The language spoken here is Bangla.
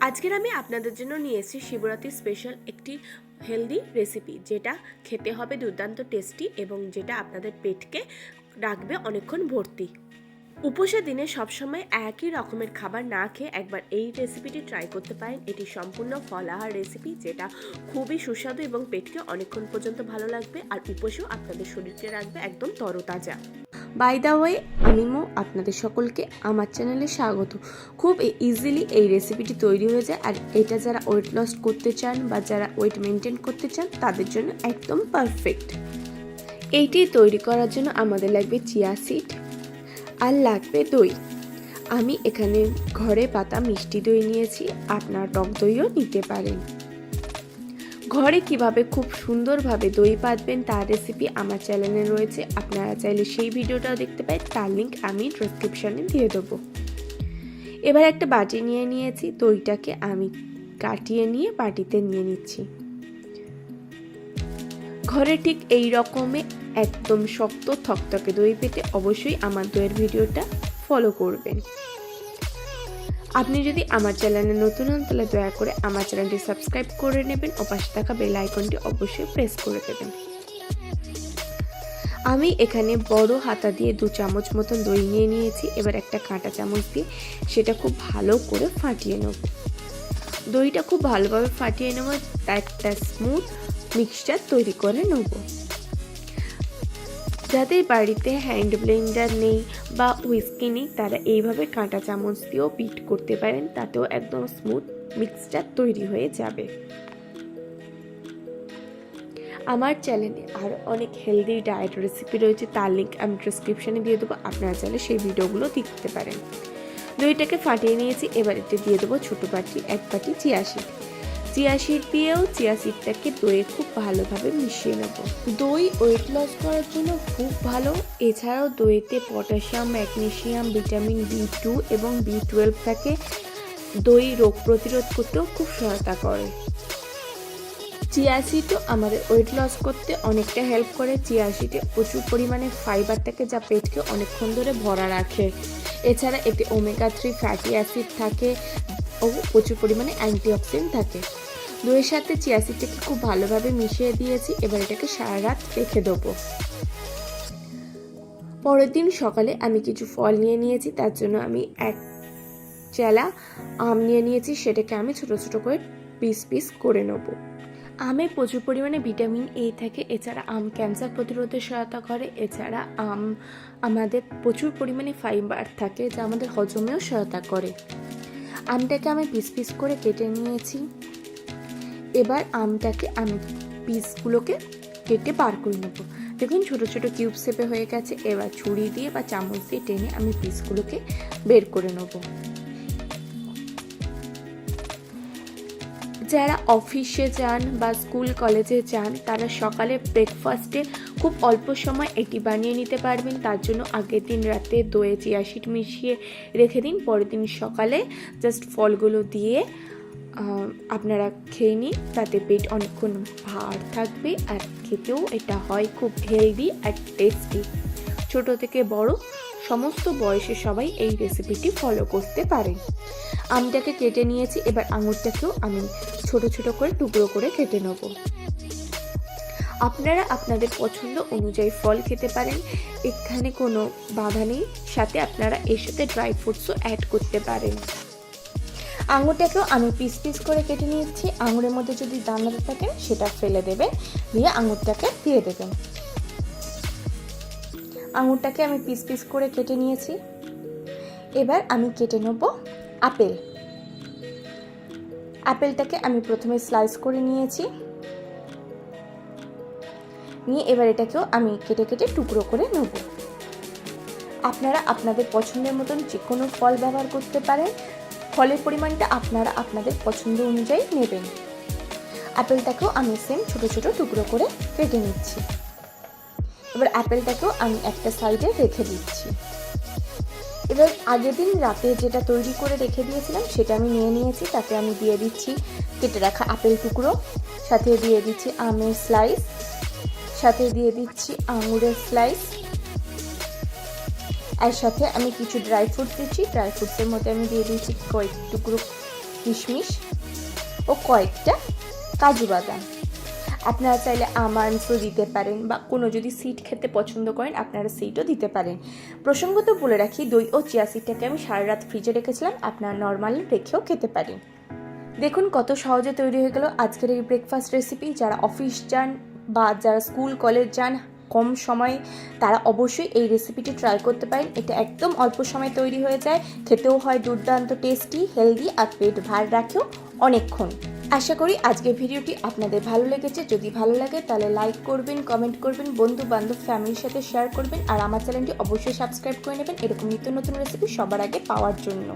আজকের আমি আপনাদের জন্য নিয়ে এসেছি শিবরাত্রি স্পেশাল একটি হেলদি রেসিপি, যেটা খেতে হবে দুর্দান্ত টেস্টি এবং যেটা আপনাদের পেটকে রাখবে অনেকক্ষণ ভর্তি। উপোসের দিনে সবসময় একই রকমের খাবার না খেয়ে একবার এই রেসিপিটি ট্রাই করতে পারেন। এটি সম্পূর্ণ ফলাহার রেসিপি, যেটা খুবই সুস্বাদু এবং পেটকে অনেকক্ষণ পর্যন্ত ভালো লাগবে, আর উপোসেও আপনাদের শরীরকে রাখবে একদম তরতাজা। বাই দ্য ওয়ে, আমি আপনাদের সকলকে আমার চ্যানেলে স্বাগত। খুব ইজিলি এই রেসিপিটি তৈরি হয়ে যায়, আর এটা যারা ওয়েট লস করতে চান বা যারা ওয়েট মেনটেন করতে চান তাদের জন্য একদম পারফেক্ট। এইটি তৈরি করার জন্য আমাদের লাগবে চিয়া সিড আর লাগবে দই। আমি এখানে ঘরে পাতা মিষ্টি দই নিয়েছি, আপনারা টক দইও নিতে পারেন। ঘরে কিভাবে খুব সুন্দরভাবে দই পাতবেন তার রেসিপি আমার চ্যানেলে রয়েছে, আপনারা চাইলে সেই ভিডিওটাও দেখতে পারেন, তার লিঙ্ক আমি ডেসক্রিপশনে দিয়ে দেবো। এবার একটা বাটি নিয়ে নিয়েছি, দইটাকে আমি কাটিয়ে নিয়ে বাটিতে নিয়ে নিচ্ছি। ঘরে ঠিক এই রকমের একদম শক্ত থকথকে দই পেতে অবশ্যই আমার দইয়ের ভিডিওটা ফলো করবেন। আপনি যদি আমার চ্যানেলে নতুন হন তাহলে দয়া করে আমার চ্যানেলটি সাবস্ক্রাইব করে নেবেন ও পাশে থাকা বেল আইকনটি অবশ্যই প্রেস করে দেবেন। আমি এখানে বড় হাতা দিয়ে 2 চামচ মতন দই নিয়ে নিয়েছি। এবার একটা কাঁটা চামচ দিয়ে সেটা খুব ভালো করে ফাটিয়ে নেব। দইটা খুব ভালোভাবে ফাটিয়ে নেব, একটা স্মুথ মিক্সচার তৈরি করে নেব। যাদের বাড়িতে হ্যান্ড ব্লেন্ডার নেই বা হুইস্কি নেই তারা এইভাবে কাঁটা চামচ দিয়েও বিট করতে পারেন, তাতেও একদম স্মুথ মিক্সচার তৈরি হয়ে যাবে। আমার চ্যানেলে আর অনেক হেলদি ডায়েট রেসিপি রয়েছে, তার লিঙ্ক আমি ডেসক্রিপশনে দিয়ে দেবো, আপনারা চাইলে সেই ভিডিওগুলো দেখতে পারেন। দইটাকে ফাটিয়ে নিয়েছি, এবার এটা দিয়ে দেবো ছোটো বাটি 1 বাটি চিয়া সিড। চিয়া সিড দিয়েও চিয়া সিডটাকে দইয়ে খুব ভালোভাবে মিশিয়ে নেব। দই ওয়েট লস করার জন্য খুব ভালো। এছাড়াও দইতে পটাশিয়াম, ম্যাগনেসিয়াম, ভিটামিন B2 এবং B12 থাকে। দই রোগ প্রতিরোধ করতেও খুব সহায়তা করে। চিয়া সিডও আমাদের ওয়েট লস করতে অনেকটা হেল্প করে। চিয়া সিডে প্রচুর পরিমাণে ফাইবার থাকে, যা পেটকে অনেকক্ষণ ধরে ভরা রাখে। এছাড়া এতে ওমেগা 3 ফ্যাটি অ্যাসিড থাকে ও প্রচুর পরিমাণে অ্যান্টিঅক্সিডেন্ট থাকে। দইয়ের সাথে চিয়া সিডটাকে খুব ভালোভাবে মিশিয়ে দিয়েছি। এবার এটাকে সারা রাত রেখে দেবো। পরের দিন সকালে আমি কিছু ফল নিয়ে নিয়েছি, তার জন্য আমি 1 চেলা আম নিয়ে নিয়েছি, সেটাকে আমি ছোট ছোট করে পিস পিস করে নেব। আমে প্রচুর পরিমাণে ভিটামিন A থাকে। এছাড়া আম ক্যান্সার প্রতিরোধে সহায়তা করে। এছাড়া আম আমাদের প্রচুর পরিমাণে ফাইবার থাকে, যা আমাদের হজমেও সহায়তা করে। আমটাকে আমি পিস পিস করে কেটে নিয়েছি। এবার আমটাকে আমি পিসগুলোকে কেটে বার করে নেব। দেখুন ছোট ছোট কিউব শেপে হয়ে গেছে। এবার ছুরি দিয়ে বা চামচ দিয়ে টেনে আমি পিসগুলোকে বের করে নেব। যারা অফিসে যান বা স্কুল কলেজে যান তারা সকালে ব্রেকফাস্টে খুব অল্প সময় এটি বানিয়ে নিতে পারবেন। তার জন্য আগের দিন রাতে দইয়ে চিয়া সিড মিশিয়ে রেখে দিন, পরের দিন সকালে জাস্ট ফলগুলো দিয়ে আপনারা খেয়ে নিন, তাতে পেট অনেকক্ষণ ভার থাকবে আর খেতেও এটা হয় খুব হেলদি আর টেস্টি। ছোট থেকে বড় সমস্ত বয়সে সবাই এই রেসিপিটি ফলো করতে পারে। আমটাকে কেটে নিয়েছি, এবার আঙুরটাকেও আমি ছোট ছোট করে টুকরো করে কেটে নেব। আপনারা আপনাদের পছন্দ অনুযায়ী ফল খেতে পারেন, এখানে কোনো বাধা নেই। সাথে আপনারা এর সাথে ড্রাই ফ্রুটসও অ্যাড করতে পারেন। আঙুরটাকেও আমি পিস পিস করে কেটে নিয়েছি। আঙুরের মধ্যে যদি দানা থাকে সেটা ফেলে দেবেন, দিয়ে আঙুরটাকে দিয়ে দেবেন। আঙুরটাকে আমি পিস পিস করে কেটে নিয়েছি। এবার আমি কেটে নেব আপেল। আপেলটাকে আমি প্রথমে স্লাইস করে নিয়েছি, নিয়ে এবার এটাকেও আমি কেটে কেটে টুকরো করে নেব। আপনারা আপনাদের পছন্দের মতন যে কোনো ফল ব্যবহার করতে পারেন। ফলের পরিমাণটা আপনারা আপনাদের পছন্দ অনুযায়ী নেবেন। আপেলটাকেও আমি সেম ছোট ছোট টুকরো করে কেটে নিচ্ছি। এবার আপেলটাকেও আমি একটা সাইডে রেখে দিচ্ছি। এবার আগের দিন রাতে যেটা তৈরি করে রেখে দিয়েছিলাম সেটা আমি নিয়ে নিয়েছি, তাতে আমি দিয়ে দিচ্ছি কেটে রাখা আপেল টুকরো, সাথে দিয়ে দিচ্ছি আমের স্লাইস, সাথে দিয়ে দিচ্ছি আঙুরের স্লাইস, আর সাথে আমি কিছু ড্রাই ফ্রুট দিচ্ছি। ড্রাই ফ্রুটসের মধ্যে আমি দিয়ে দিচ্ছি কয়েক টুকরো কিশমিশ ও কয়েকটা কাজু বাদাম। আপনারা চাইলে আমন্ডসও দিতে পারেন বা কোনো যদি সিড খেতে পছন্দ করেন আপনারা সিডও দিতে পারেন। প্রসঙ্গত বলে রাখি, দই ও চিয়া সিডটাকে আমি সারা রাত ফ্রিজে রেখেছিলাম, আপনারা নর্মাল রেখেও খেতে পারেন। দেখুন কত সহজে তৈরি হয়ে গেল আজকের এই ব্রেকফাস্ট রেসিপি। যারা অফিস যান বা যারা স্কুল কলেজ যান কম সময়ে, তারা অবশ্যই এই রেসিপিটি ট্রাই করতে পারেন। এটা একদম অল্প সময় তৈরি হয়ে যায়, খেতেও হয় দুর্দান্ত টেস্টি, হেলদি, আর পেট ভার রাখেও অনেকক্ষণ। আশা করি আজকের ভিডিওটি আপনাদের ভালো লেগেছে। যদি ভালো লাগে তাহলে লাইক করবেন, কমেন্ট করবেন, বন্ধু বান্ধব ফ্যামিলির সাথে শেয়ার করবেন, আর আমার চ্যানেলটি অবশ্যই সাবস্ক্রাইব করে নেবেন এরকম নিত্য নতুন রেসিপি সবার আগে পাওয়ার জন্য।